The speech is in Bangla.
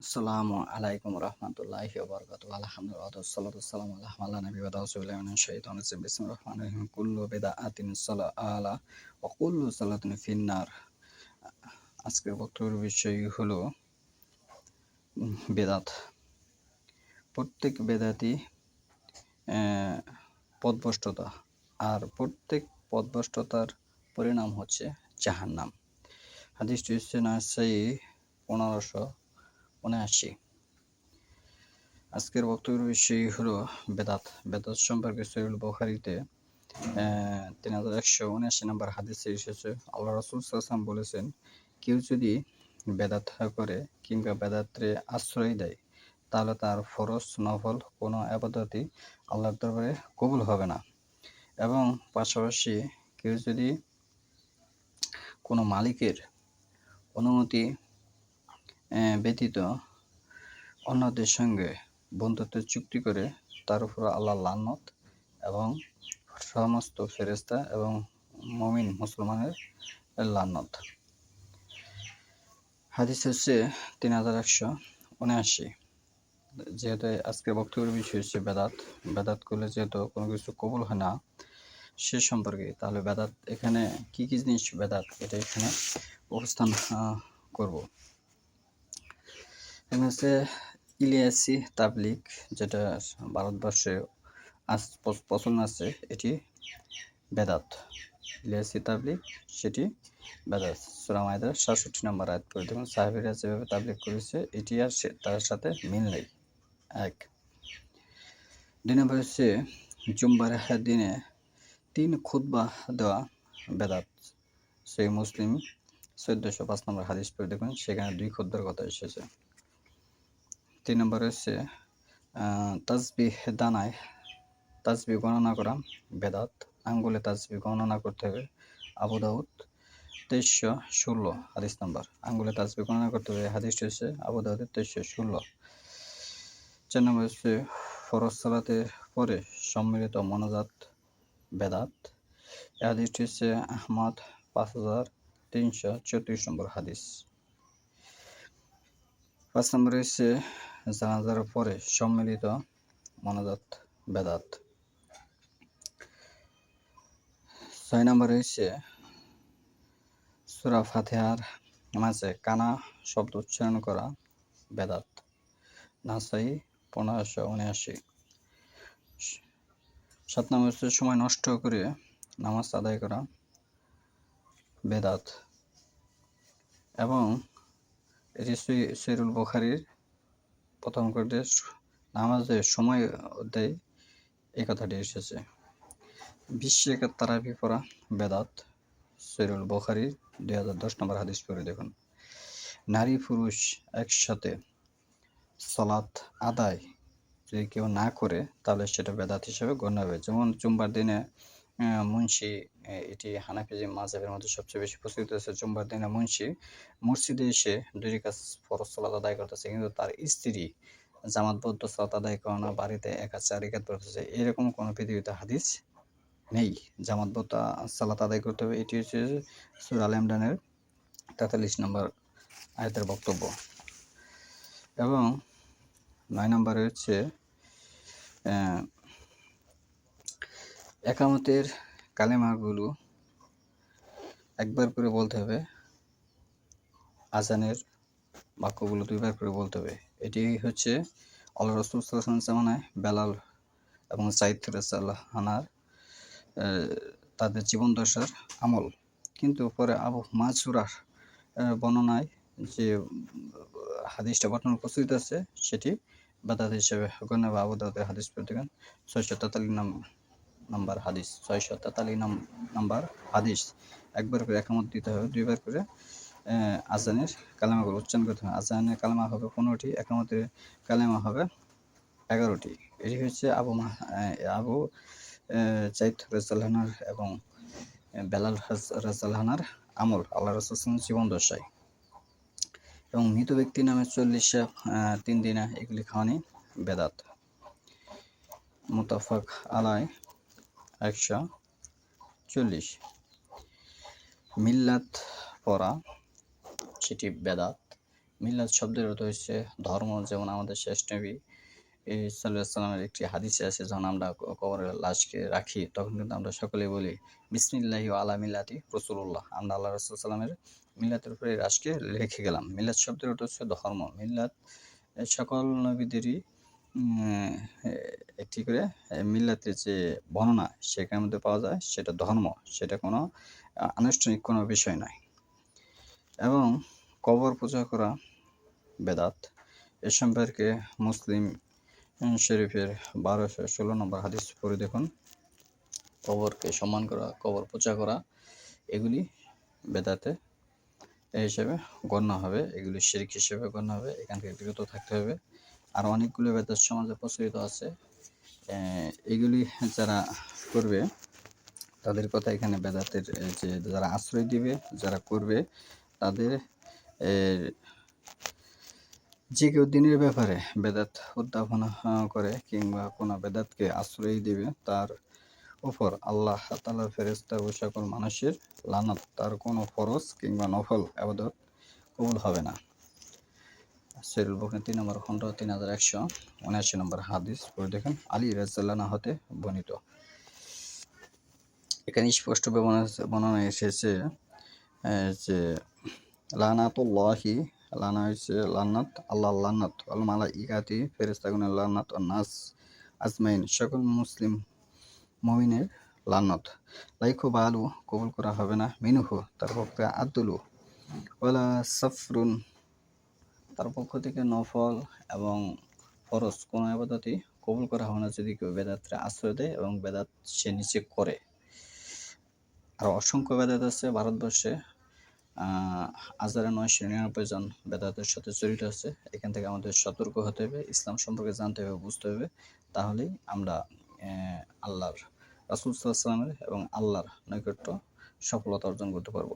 আসসালামু আলাইকুম রহমতুল্লাহি ওয়া বারাকাতুহু। আলহামদুলিল্লাহ ওয়াসসালাতু ওয়াসসালামু আলা নবিয়্যিনা ওয়া রাসূলিল্লাহি মিনাশ শাইতানির রাজিম। বিসমিল্লাহির রহমানির রহিম। কুল্লু বিদআতিন সালালা ওয়া কুল্লু সালাতিন ফিন্নার। আজকের বক্তব্যের বিষয় হলো বেদাত। প্রত্যেক বেদাতই পথভ্রষ্টতা, আর প্রত্যেক পথভ্রষ্টতার পরিণাম হচ্ছে জাহান্নাম। হাদিসটি হচ্ছে নাসাঈ 1579। আজকের বক্তব্যের বিষয় হলো বেদাত। বেদাত সম্পর্কে সহিহুল বুখারীতে 3179 নম্বর হাদিসে এসেছে, আল্লাহ রাসূল সাল্লাল্লাহু আলাইহি ওয়াসাল্লাম বলেছেন, কেউ যদি বেদাত করে কিংবা বেদাতে আশ্রয় দেয়, তাহলে তার ফরজ নফল কোনো ইবাদতই আল্লাহর দরবারে কবুল হবে না। এবং পাশাপাশি কেউ যদি কোনো মালিকের অনুমতি ব্যতীত অন্যদের সঙ্গে বন্ধুত্বের চুক্তি করে, তার উপর আল্লাহর লানত এবং সমস্ত ফেরেশতা এবং মুমিন মুসলমানের লানত। হাদিস হচ্ছে 3179। যেহেতু আজকের বক্তব্যের বিষয় হচ্ছে বেদাত। বেদাত করলে যেহেতু কোনো কিছু কবুল হয় না সে সম্পর্কে, তাহলে বেদাত এখানে কি কি জিনিস বেদাত, এটা এখানে উপস্থান করব। এখানে হচ্ছে ইলিয়াসি তাবলিগ, যেটা ভারতবর্ষে প্রচলন আছে, এটি বেদাত। ইলিয়াসি তাবলিগ সেটি বেদাত। সূরা মাইদার ৬৭ নম্বর আয়াত করে দেখুন, সাহাবীরা যেভাবে তাবলিগ করেছে এটি আর তার সাথে মিল নেই। ১। ২ নম্বর হচ্ছে জুম্মার দিনে ৩ খুতবা দেওয়া বেদাত। সহিহ মুসলিম ১৪০৫ নম্বর হাদিস পড়ে দেখুন, সেখানে ২ খুতবার কথা এসেছে। ৩ নম্বর হচ্ছে তাসবিহ দানায় তাসবিহ গণনা করা বেদাত। আঙ্গুলে তাসবিহ গণনা করতে হবে। আবু দাউদ ২৩১৬ হাদিস নম্বর। আঙ্গুলে তাসবিহ গণনা করতে হবে, হাদিসটি হচ্ছে আবু দাউদের ২৩১৬। ৪ নম্বর হচ্ছে ফরজ সালাতের পরে সম্মিলিত মোনাজাত বেদাত। এই হাদিসটি হচ্ছে আহমদ ৫৩৩৪ নম্বর হাদিস। ৫ নম্বরে হচ্ছে জানাজার পরে সম্মিলিত মোনাজাত বেদাত। ৬ নম্বরে হচ্ছে সূরা ফাতিহার মাঝে কানা শব্দ উচ্চারণ করা বেদাত। নাসাঈ ১৫৭৯। ৭ নম্বর হচ্ছে সময় নষ্ট করে নামাজ আদায় করা বেদাত। এবং এটি সহিহুল বুখারীর প্রথম খণ্ডে নামাজের সময় দেয় এই কথাটি এসেছে। ২০ রাকাত তারাবি পড়া বেদাত। সহিহুল বুখারীর ২০১০ নম্বর হাদিস পড়ে দেখুন। নারী পুরুষ একসাথে সালাত আদায় যদি কেউ না করে, তাহলে সেটা বেদাত হিসেবে গণ্য হবে। যেমন জুম্মার দিনে মুন্সি, এটি হানাফি মাযহাবের মধ্যে সবচেয়ে বেশি প্রচলিত আছে। জুম্মার দিনে মুন্সি মসজিদে এসে ২ রাকাত ফরজ সালাত আদায় করতেছে, কিন্তু তার স্ত্রী জামাতবদ্ধ সালাত আদায় করে না, বাড়িতে একা ৪ রাকাত পড়তেছে। এরকম কোনো পৃথিবীতে হাদিস নেই। জামাতবদ্ধ সালাত আদায় করতে হবে। এটি হচ্ছে সূরা আল ইমরানের ৪৩ নম্বর আয়াতের বক্তব্য। এবং ৯ নম্বরে হচ্ছে একামতের কালেমাগুলো একবার করে বলতে হবে, আজানের বাক্যগুলো ২ বার করে বলতে হবে। এটি হচ্ছে আল্লাহ রাসূল সাল্লাল্লাহু আলাইহি ওয়াসাল্লাম জামানায় বেলাল এবং যায়েদ রাদিয়াল্লাহু আনহু তাদের জীবন দশার আমল। কিন্তু পরে আবু মাযুরার বর্ণনায় যে হাদিসটা বর্তমানে প্রচলিত আছে, সেটি বেদাত হিসেবে গণ্য হবে। আবু দাউদের হাদিস পড়ে দেখুন, ৬৪৩ নম্বর হাদিস। ৬৪৩ নম্বর হাদিস। একবার করে একামত দিতে হবে, ২ বার করে আজানের কালেমাগুলো উচ্চারণ করতে হবে। আজানের কালেমা হবে ১৫টি, একামতের কালেমা হবে ১১টি। এটি হচ্ছে আবু যায়েদ রাদিয়াল্লাহু আনহু এবং বেলাল রাদিয়াল্লাহু আনহুর আমল আল্লাহ রাসূল সাল্লাল্লাহু জীবন দশায়। এবং মৃত ব্যক্তির নামে ৪০ ৩ দিনা এগুলি খাওয়ানি বেদাত। মুত্তাফাক আলাইহি ১৪০। মিল্লাত পড়া সেটি বেদাত। মিলাদ শব্দের অর্থ হচ্ছে ধর্ম। যেমন আমাদের শেষ নবী সাল্লাল্লাহু আলাইহি সাল্লামের একটি হাদিসে আছে, যখন আমরা কবরের লাশকে রাখি তখন কিন্তু আমরা সকলেই বলি বিসমিল্লাহি ওয়া আলা মিল্লাতি রাসূলুল্লাহ। আমরা আল্লাহ রাসূল সাল্লামের মিল্লাতের উপরে এই লাশকে রেখে গেলাম। মিলাদ শব্দের অর্থ হচ্ছে ধর্ম। মিল্লাত সকল নবীদেরই একটি করে মিল্লাতের যে বর্ণনা সেখানের মধ্যে পাওয়া যায়, সেটা ধর্ম, সেটা কোনো আনুষ্ঠানিক কোনো বিষয় নয়। এবং কবর পূজা করা বেদাত। এ সম্পর্কে মুসলিম শরীফের 1216 নম্বর হাদিস পড়ে দেখুন। কবরকে সম্মান করা, কবর পূজা করা, এগুলি বেদাতে হিসেবে গণ্য হবে, এগুলি শিরক হিসেবে গণ্য হবে। এখান থেকে বিরত থাকতে হবে। আর অনেকগুলো বেদাত সমাজে প্রচলিত আছে, এগুলি যারা করবে তাদের কথা এখানে বেদাতের যে যারা আশ্রয় দিবে, যারা করবে, তাদের যে কেউ দিনের ব্যাপারে বেদাত উদ্ভাবন করে কিংবা কোনো বেদাতকে আশ্রয় দিবে, তার উপর আল্লাহ তাআলার ফেরেশতা ও সকল মানুষের লানত, তার কোনো ফরজ কিংবা নফল ইবাদত কবুল হবে না। সহিহুল বুখারী 3 নম্বর খণ্ড 3179 নম্বর হাদিস পড়ে দেখেন। আলী রাদিয়াল্লাহু আনহু হতে বর্ণিত। এখানে স্পষ্ট বর্ণনা এসেছে যে লানাতুল্লাহি, লানা হচ্ছে লান্নাত, আল্লাহর লান্নাত, ওয়াল মালাইকাতি, ফেরেশতাগণের লান্নাত, ও নাস আজমাইন, সকল মুসলিম মুমিনের লান্নাত, লাইকু বালু, কবুল করা হবে না, মিনহু, তার পক্ষে আদলু, ওয়ালা সাফরুন, তার পক্ষ থেকে নফল এবং ফরজ কোনো ইবাদতই কবুল করা হবে না যদি কেউ বেদাতরে আশ্রয় দেয় এবং বেদাত সে নিচে করে। আর অসংখ্য বেদাত আছে ভারতবর্ষে, 1999 জন বেদাতের সাথে জড়িত আছে। এখান থেকে আমাদের সতর্ক হতে হবে, ইসলাম সম্পর্কে জানতে হবে, বুঝতে হবে। তাহলেই আমরা আল্লাহর রাসূল সাল্লাল্লাহু আলাইহি ওয়াসাল্লামের এবং আল্লাহর নৈকট্য সফলতা অর্জন করতে পারবো।